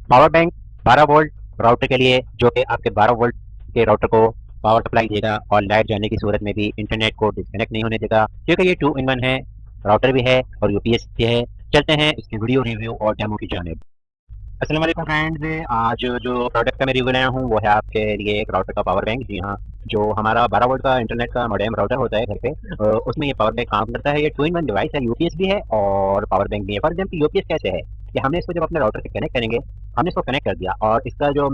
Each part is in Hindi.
पावर बैंक 12 वोल्ट राउटर के लिए, जो कि आपके 12 वोल्ट के राउटर को पावर सप्लाई देगा और लाइट जाने की सूरत में भी इंटरनेट को डिस्कनेक्ट नहीं होने देगा, क्योंकि ये 2 इन 1 है। राउटर भी है और यूपीएस भी है। चलते हैं इसकी वीडियो रिव्यू और डेमो की जानिब। अस्सलाम वालेकुम फ्रेंड्स, आज जो प्रोडक्ट का मैं रिव्यू लाया हूँ वो है आपके लिए एक राउटर का पावर बैंक। जी हाँ, जो हमारा 12 वोल्ट का इंटरनेट का मॉडेम राउटर होता है घर पे, उसमें ये पावर बैंक काम करता है। ये 2 इन 1 डिवाइस है, यूपीएस भी है और पावर बैंक भी है। फॉर एग्जाम्पल यूपीएस कैसे है कि हमने इसको जब अपने राउटर से कनेक्ट करेंगे, हमने इसको कनेक्ट कर दिया और इसका जो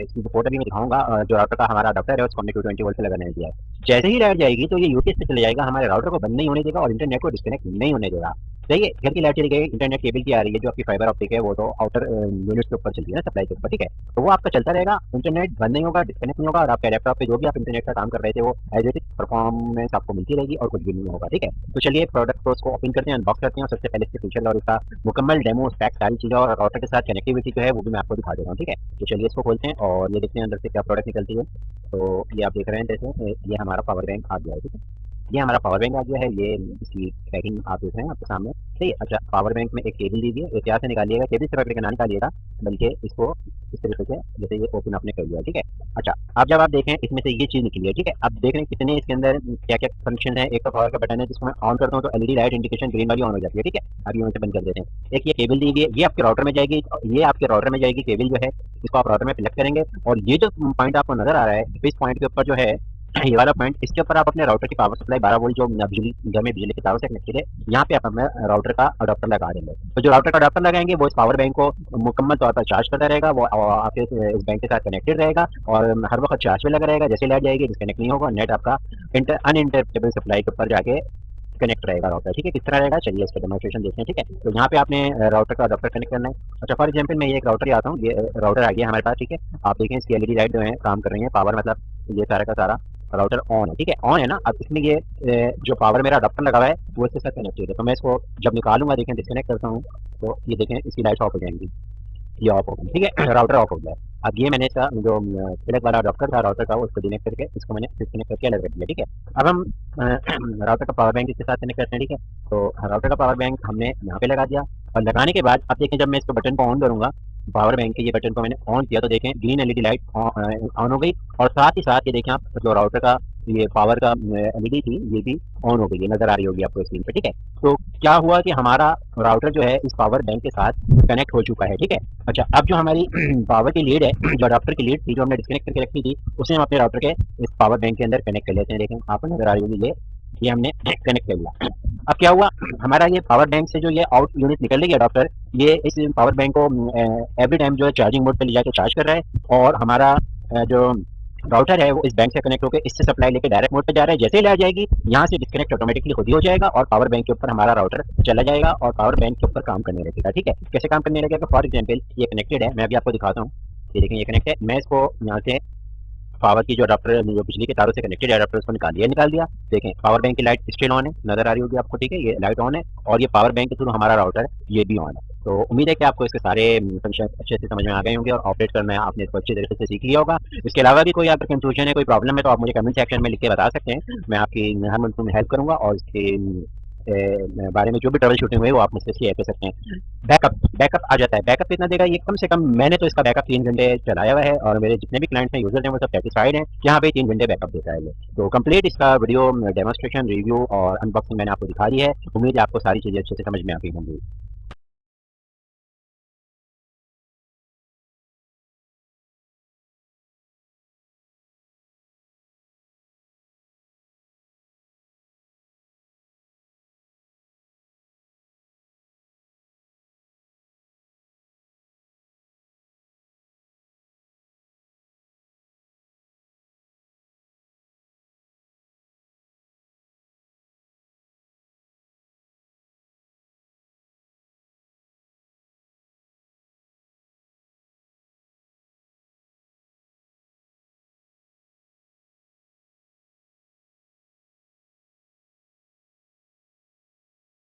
इसकी पोर्ट अभी मैं दिखाऊंगा, जो राउटर का हमारा अडाप्टर है उसको हमने 220 वोल्ट से लगाने दिया है। जैसे ही लाइट जाएगी तो ये यूपीएस पे चले जाएगा, हमारे राउटर को बंद नहीं होने देगा और इंटरनेट को डिस्कनेक्ट नहीं होने देगा। सही है, घर की लाइट चली गई, इंटरनेट केबल की आ रही है, जो आपकी फाइबर ऑप्टिक है वो तो आउटर यूनिट के ऊपर चलती है ना, सप्लाई के ऊपर, ठीक है। तो वो आपका चलता रहेगा, इंटरनेट बंद नहीं होगा, डिस्कनेक्ट नहीं होगा और आपके लैपटॉप पे जो भी आप इंटरनेट का काम कर रहे थे वो एज इट इज परफॉर्मेंस आपको मिलती रहेगी और कुछ भी नहीं होगा, ठीक है। तो चलिए प्रोडक्ट को उसको ओपन करते हैं, अनबॉक्स करते हैं और सबसे पहले इसके फीचर और इसका मुकम्मल डेमो स्पैक सारी चीज़ें और राउटर के साथ कनेक्टिविटी जो है वो भी मैं आपको दिखा दे रहा हूँ, ठीक है। तो चलिए इसको खोलते हैं और ये देखते हैं अंदर से क्या प्रोडक्ट निकलती है। तो ये आप देख रहे हैं, जैसे ये हमारा पावर बैंक आ गया है, ठीक है। ये हमारा पावर बैंक आ गया है, ये इसकी पैकिंग आप देख रहे हैं आपके सामने। सही है। अच्छा, पावर बैंक में एक केबल दीजिए, ये क्या से निकालिएगा, केबल से पकड़ के ना निकालिएगा, बल्कि इसको इस तरीके से, जैसे ये ओपन आपने कर लिया, ठीक है। अच्छा, अब जब आप देखें इसमें से ये चीज़ निकली है, ठीक है। अब देख रहे हैं कितने इसके अंदर क्या क्या फंक्शन है। एक तो पावर का बटन है, जिसको मैं ऑन करता हूँ तो एलईडी लाइट इंडिकेशन ग्रीन वाली ऑन हो जाती है, ठीक है। अब ये बंद कर देते हैं। एक ये केबल दी गई है, ये आपके राउटर में जाएगी, ये आपके राउटर में जाएगी केबल जो है, इसको आप राउटर में प्लग करेंगे और ये जो पॉइंट आपको नजर आ रहा है, इस पॉइंट के ऊपर जो है ये वाला पॉइंट, इसके ऊपर आप अपने राउटर की पावर सप्लाई 12 वोल्ट जो बिजली घर में बिजली के तारों से कनेक्टेड है, यहाँ पे आप अपने राउटर का अडाप्टर लगा देंगे। तो जो राउटर का अडाप्टर लगाएंगे वो इस पावर बैंक को मुकम्मल तौर पर चार्ज करता रहेगा, वो आपके इस बैंक के साथ कनेक्टेड रहेगा और हर वक्त चार्ज पे लगा रहेगा। जैसे लाइट जाएगी डिस्कनेक्ट नहीं होगा, नेट आपका अनइंटरप्टेबल सप्लाई के ऊपर जाके कनेक्ट रहेगा राउटर, ठीक है। किस तरह रहेगा चलिए इसका डेमोस्ट्रेशन देखते हैं, ठीक है। तो यहाँ पे आपने राउटर का अडाप्टर कनेक्ट करना है। अच्छा, फॉर एग्जांपल मैं ये एक राउटर आता हूँ, ये राउटर आ गया हमारे पास, ठीक है। आप देखें इसकी एलईडी लाइट जो है काम कर रही है, पावर मतलब ये सारा का सारा राउटर ऑन है, ठीक है, ऑन है ना। अब इसमें ये जो पावर मेरा अडाप्टर लगा हुआ है वो इसके साथ कनेक्टेड है। तो मैं इसको जब निकालूंगा, देखें डिस्कनेक्ट करता हूँ तो ये देखें इसकी लाइट ऑफ हो जाएंगी, ये ऑफ हो गई, ठीक है। राउटर ऑफ हो गया। अब ये मैंने इसका जो प्लग वाला अडॉप्टर था राउटर का, वो उसको डिस्कनेक्ट करके इसको मैंने डिस्कनेक्ट करके अलग रख दिया, ठीक है। अब हम राउटर का पावर बैंक इसके साथ कनेक्ट करते हैं, ठीक है। तो राउटर का पावर बैंक हमने यहाँ पे लगा दिया और लगाने के बाद अब देखें, जब मैं इसको बटन को ऑन करूंगा, पावर बैंक के ये बटन को मैंने ऑन किया तो देखें ग्रीन एलईडी लाइट ऑन हो गई और साथ ही साथ ये देखें आप, जो राउटर का ये पावर का एलईडी थी ये भी ऑन हो गई, ये नजर आ रही होगी आपको स्क्रीन पे, ठीक है। तो क्या हुआ कि हमारा राउटर जो है इस पावर बैंक के साथ कनेक्ट हो चुका है, ठीक है। अच्छा, अब जो हमारी पावर की लीड है, जो अडाप्टर की लीड थी जो हमने डिस्कनेक्ट करके रखी थी, उसे हम अपने राउटर के इस पावर बैंक के अंदर कनेक्ट कर लेते हैं। देखें आपको नजर आ रही होगी, ये हमने कनेक्ट कर लिया। अब क्या हुआ, हमारा ये पावर बैंक से जो ये आउट यूनिट निकल रही है अडाप्टर, ये इस पावर बैंक को एवरी टाइम जो है चार्जिंग मोड पे ले जाकर चार्ज कर रहा है और हमारा जो राउटर है वो इस बैंक से कनेक्ट होकर इससे सप्लाई लेके डायरेक्ट मोड पे जा रहा है। जैसे ही लाइट जाएगी यहाँ से डिस्कनेक्ट ऑटोमेटिकली खुद ही हो जाएगा और पावर बैंक के ऊपर हमारा राउटर चला जाएगा और पावर बैंक के ऊपर काम करने लगेगा, ठीक है। कैसे काम करने लगेगा, फॉर एग्जाम्पल ये कनेक्टेड है, मैं अभी आपको दिखाता हूँ। ये देखें ये कनेक्ट है, मैं इसको यहाँ से पावर की जो अडाप्टर जो बिजली के तारों से कनेक्टेड अडाप्टर उसको निकाल दिया। देखें पावर बैंक की लाइट स्टिल ऑन है, नजर आ रही होगी आपको, ठीक है। ये लाइट ऑन है और ये पावर बैंक के थ्रू हमारा राउटर ये भी ऑन है। तो उम्मीद है कि आपको इसके सारे फंक्शन अच्छे से समझ में आ गए होंगे और ऑपरेट करना है आपने इसको अच्छे तरीके से सीख लिया होगा। इसके अलावा भी कोई अगर कंफ्यूजन है, कोई प्रॉब्लम है तो आप मुझे कमेंट सेक्शन में लिख के बता सकते हैं, मैं आपकी हर मुमकिन हेल्प करूंगा और इसके बारे में जो भी ट्रबल शूटिंग हुई वो आप मुझसे शेयर कर सकते हैं। बैकअप बैकअप आ जाता है, बैकअप कितना देगा ये, कम से कम मैंने तो इसका बैकअप 3 घंटे चलाया हुआ है और मेरे जितने भी क्लाइंट्स हैं, यूजर्स हैं, वो सब सेटिस्फाइड हैं। यहाँ पे 3 घंटे बैकअप देता है ये। तो कंप्लीट इसका वीडियो डेमोस्ट्रेशन रिव्यू और अनबॉक्सिंग मैंने आपको दिखा दी है। उम्मीद है आपको सारी चीज़ें अच्छे से समझ में आ गई होंगी।